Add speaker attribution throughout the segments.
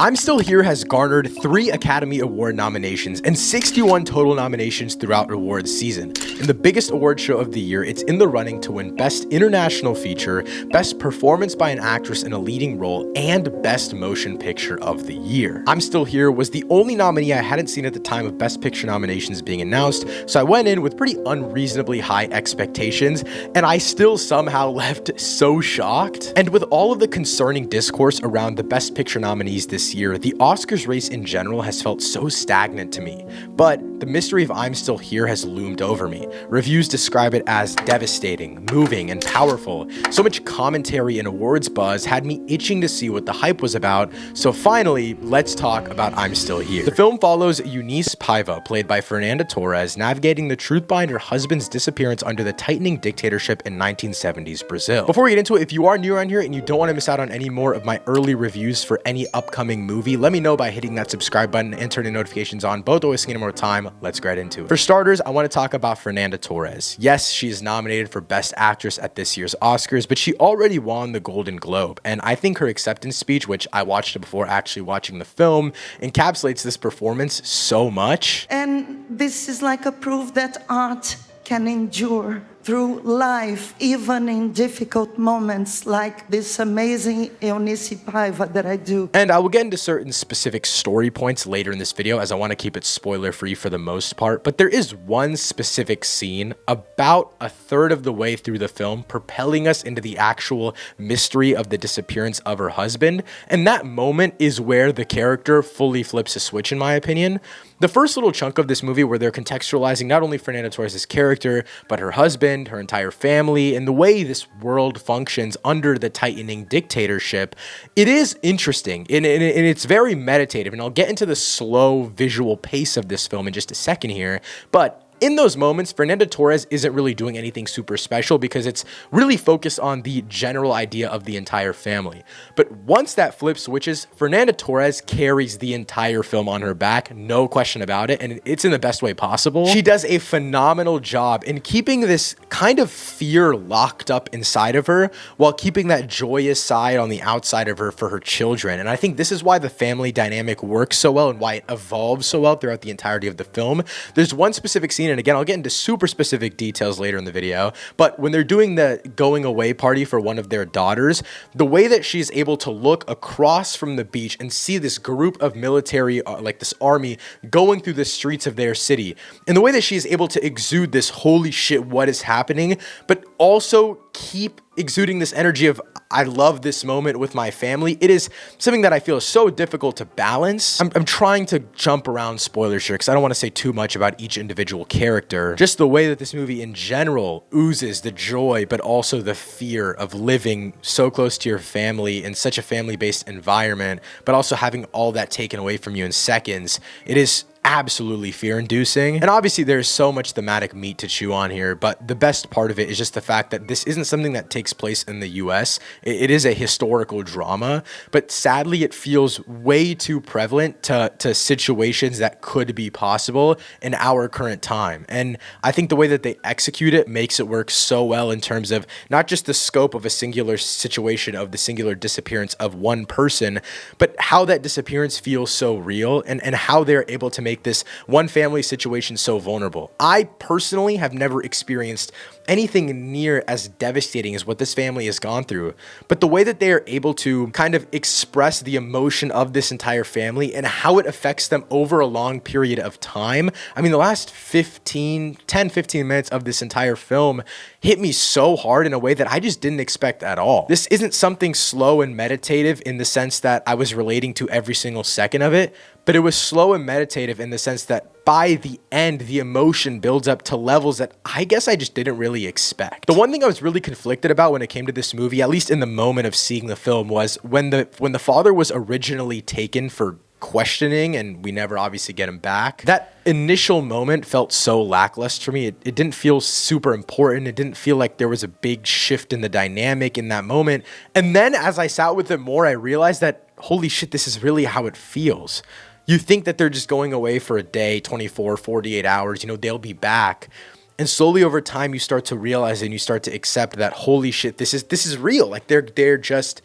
Speaker 1: I'm Still Here has garnered 3 Academy Award nominations and 61 total nominations throughout awards season. In the biggest award show of the year, it's in the running to win Best International Feature, Best Performance by an Actress in a Leading Role, and Best Motion Picture of the Year. I'm Still Here was the only nominee I hadn't seen at the time of Best Picture nominations being announced, so I went in with pretty unreasonably high expectations, and I still somehow left so shocked. And with all of the concerning discourse around the Best Picture nominees this year, the Oscars race in general has felt so stagnant to me. But the mystery of I'm Still Here has loomed over me. Reviews describe it as devastating, moving, and powerful. So much commentary and awards buzz had me itching to see what the hype was about, so finally, let's talk about I'm Still Here. The film follows Eunice Paiva, played by Fernanda Torres, navigating the truth behind her husband's disappearance under the tightening dictatorship in 1970s Brazil. Before we get into it, if you are new around here and you don't want to miss out on any more of my early reviews for any upcoming movie, let me know by hitting that subscribe button and turning notifications on. Both wasting any more time, let's get into it. For starters, I want to talk about Fernanda Torres. Yes, she is nominated for Best Actress at this year's Oscars, but she already won the Golden Globe, and I think her acceptance speech, which I watched before actually watching the film, encapsulates this performance so much.
Speaker 2: And this is like a proof that art can endure through life, even in difficult moments like this amazing Eunice Paiva that I do.
Speaker 1: And I will get into certain specific story points later in this video, as I want to keep it spoiler-free for the most part, but there is one specific scene about a third of the way through the film propelling us into the actual mystery of the disappearance of her husband, and that moment is where the character fully flips a switch, in my opinion. The first little chunk of this movie where they're contextualizing not only Fernanda Torres' character, but her husband, her entire family, and the way this world functions under the tightening dictatorship, it is interesting, and it's very meditative, and I'll get into the slow visual pace of this film in just a second here, but in those moments, Fernanda Torres isn't really doing anything super special because it's really focused on the general idea of the entire family. But once that flip switches, Fernanda Torres carries the entire film on her back, no question about it, and it's in the best way possible. She does a phenomenal job in keeping this kind of fear locked up inside of her while keeping that joyous side on the outside of her for her children. And I think this is why the family dynamic works so well and why it evolves so well throughout the entirety of the film. There's one specific scene, and again, I'll get into super specific details later in the video, but when they're doing the going away party for one of their daughters, the way that she's able to look across from the beach and see this group of military, like this army, going through the streets of their city, and the way that she's able to exude this holy shit, what is happening, but also keep exuding this energy of I love this moment with my family. It is something that I feel is so difficult to balance. I'm trying to jump around spoilers here because I don't want to say too much about each individual character. Just the way that this movie in general oozes the joy, but also the fear of living so close to your family in such a family-based environment, but also having all that taken away from you in seconds. It is absolutely fear-inducing. And obviously there's so much thematic meat to chew on here, but the best part of it is just the fact that this isn't something that takes place in the US. It is a historical drama, but sadly it feels way too prevalent to situations that could be possible in our current time. And I think the way that they execute it makes it work so well in terms of not just the scope of a singular situation, of the singular disappearance of one person, but how that disappearance feels so real and how they're able to make this one family situation so vulnerable. I personally have never experienced anything near as devastating as what this family has gone through, but the way that they are able to kind of express the emotion of this entire family and how it affects them over a long period of time. I mean, the last 10, 15 minutes of this entire film hit me so hard in a way that I just didn't expect at all. This isn't something slow and meditative in the sense that I was relating to every single second of it, but it was slow and meditative in the sense that by the end, the emotion builds up to levels that I guess I just didn't really expect. The one thing I was really conflicted about when it came to this movie, at least in the moment of seeing the film, was when the father was originally taken for questioning and we never obviously get him back. That initial moment felt so lackluster for me. It didn't feel super important. It didn't feel like there was a big shift in the dynamic in that moment. And then as I sat with it more, I realized that, holy shit, this is really how it feels. You think that they're just going away for a day, 24, 48 hours, they'll be back. And slowly over time, you start to realize and you start to accept that, holy shit, this is real. Like they're just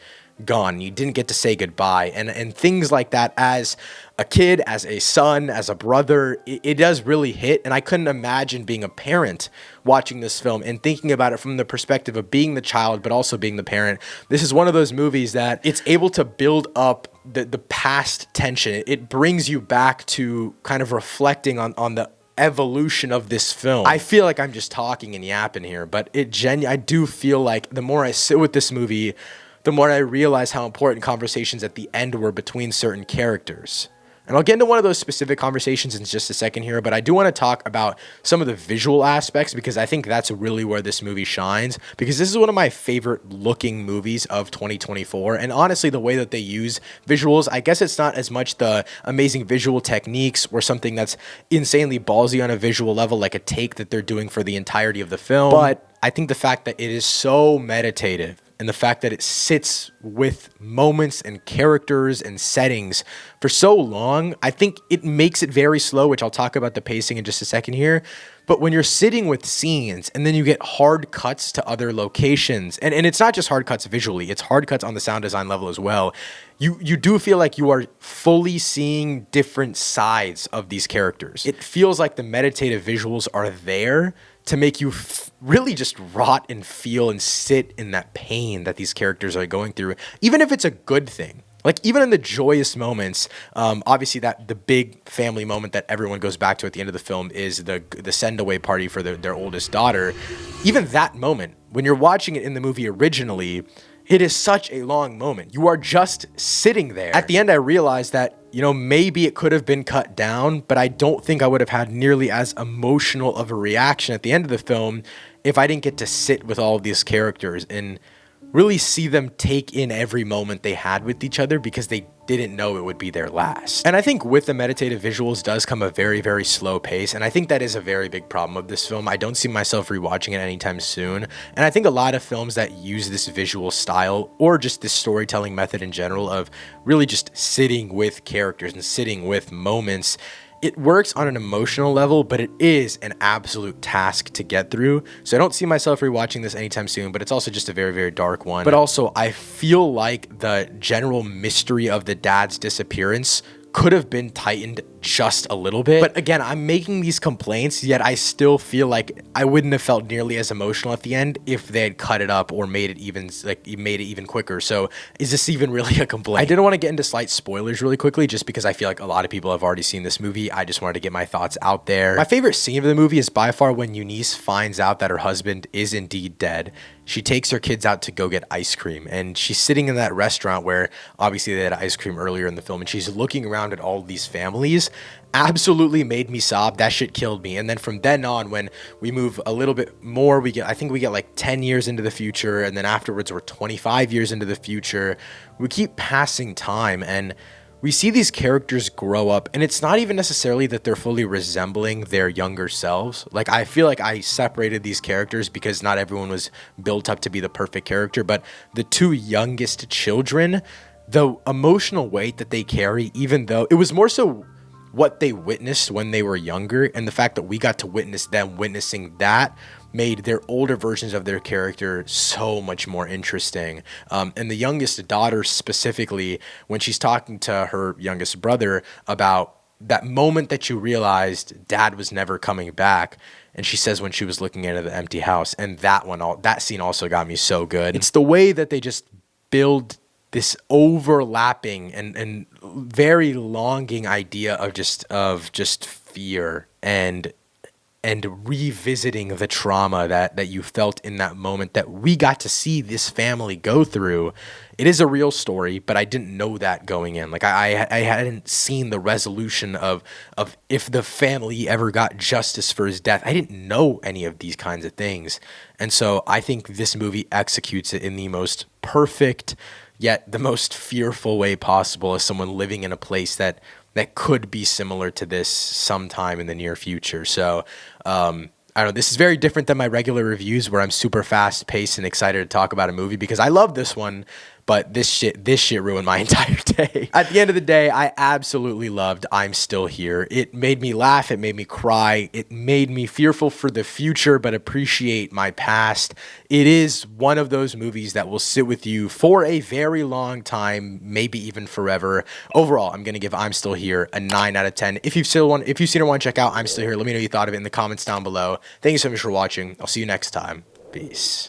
Speaker 1: gone. You didn't get to say goodbye. And things like that, as a kid, as a son, as a brother, it does really hit. And I couldn't imagine being a parent watching this film and thinking about it from the perspective of being the child, but also being the parent. This is one of those movies that it's able to build up the past tension. It brings you back to kind of reflecting on the evolution of this film. I feel like I'm just talking and yapping here, but I do feel like the more I sit with this movie, the more I realize how important conversations at the end were between certain characters. And I'll get into one of those specific conversations in just a second here, but I do want to talk about some of the visual aspects because I think that's really where this movie shines, because this is one of my favorite looking movies of 2024. And honestly, the way that they use visuals, I guess it's not as much the amazing visual techniques or something that's insanely ballsy on a visual level, like a take that they're doing for the entirety of the film, but I think the fact that it is so meditative and the fact that it sits with moments and characters and settings for so long, I think it makes it very slow, which I'll talk about the pacing in just a second here. But when you're sitting with scenes and then you get hard cuts to other locations, and it's not just hard cuts visually, it's hard cuts on the sound design level as well, you do feel like you are fully seeing different sides of these characters. It feels like the meditative visuals are there to make you really just rot and feel and sit in that pain that these characters are going through, even if it's a good thing. Like, even in the joyous moments, obviously that the big family moment that everyone goes back to at the end of the film is the send-away party for their oldest daughter. Even that moment, when you're watching it in the movie originally, it is such a long moment. You are just sitting there. At the end, I realized that, maybe it could have been cut down, but I don't think I would have had nearly as emotional of a reaction at the end of the film if I didn't get to sit with all of these characters and really see them take in every moment they had with each other, because they didn't know it would be their last. And I think with the meditative visuals does come a very, very slow pace, and I think that is a very big problem of this film. I don't see myself rewatching it anytime soon, and I think a lot of films that use this visual style, or just this storytelling method in general, of really just sitting with characters and sitting with moments, it works on an emotional level, but it is an absolute task to get through. So I don't see myself rewatching this anytime soon, but it's also just a very, very dark one. But also, I feel like the general mystery of the dad's disappearance could have been tightened just a little bit. But again, I'm making these complaints, yet I still feel like I wouldn't have felt nearly as emotional at the end if they had cut it up or made it even quicker. So is this even really a complaint? I didn't want to get into slight spoilers really quickly, just because I feel like a lot of people have already seen this movie. I just wanted to get my thoughts out there. My favorite scene of the movie is by far when Eunice finds out that her husband is indeed dead. She takes her kids out to go get ice cream, and she's sitting in that restaurant where obviously they had ice cream earlier in the film, and she's looking around at all these families. Absolutely made me sob. That shit killed me. And then from then on, when we move a little bit more, I think we get like 10 years into the future, and then afterwards we're 25 years into the future. We keep passing time, and we see these characters grow up, and it's not even necessarily that they're fully resembling their younger selves. Like, I feel like I separated these characters because not everyone was built up to be the perfect character, but the two youngest children, the emotional weight that they carry, even though it was more so what they witnessed when they were younger, and the fact that we got to witness them witnessing that made their older versions of their character so much more interesting. And the youngest daughter specifically, when she's talking to her youngest brother about that moment that you realized dad was never coming back, and she says when she was looking into the empty house, and that scene also got me so good. It's the way that they just build this overlapping and very longing idea of just fear and revisiting the trauma that you felt in that moment that we got to see this family go through. It is a real story, but I didn't know that going in. Like, I hadn't seen the resolution of if the family ever got justice for his death. I didn't know any of these kinds of things. And so I think this movie executes it in the most perfect, yet the most fearful way possible, as someone living in a place that could be similar to this sometime in the near future. So, I don't know, this is very different than my regular reviews where I'm super fast paced and excited to talk about a movie, because I love this one, but this shit ruined my entire day. At the end of the day, I absolutely loved I'm Still Here. It made me laugh, it made me cry, it made me fearful for the future, but appreciate my past. It is one of those movies that will sit with you for a very long time, maybe even forever. Overall, I'm gonna give I'm Still Here a 9 out of 10. If you've seen it, want to check out I'm Still Here, let me know what you thought of it in the comments down below. Thank you so much for watching. I'll see you next time. Peace.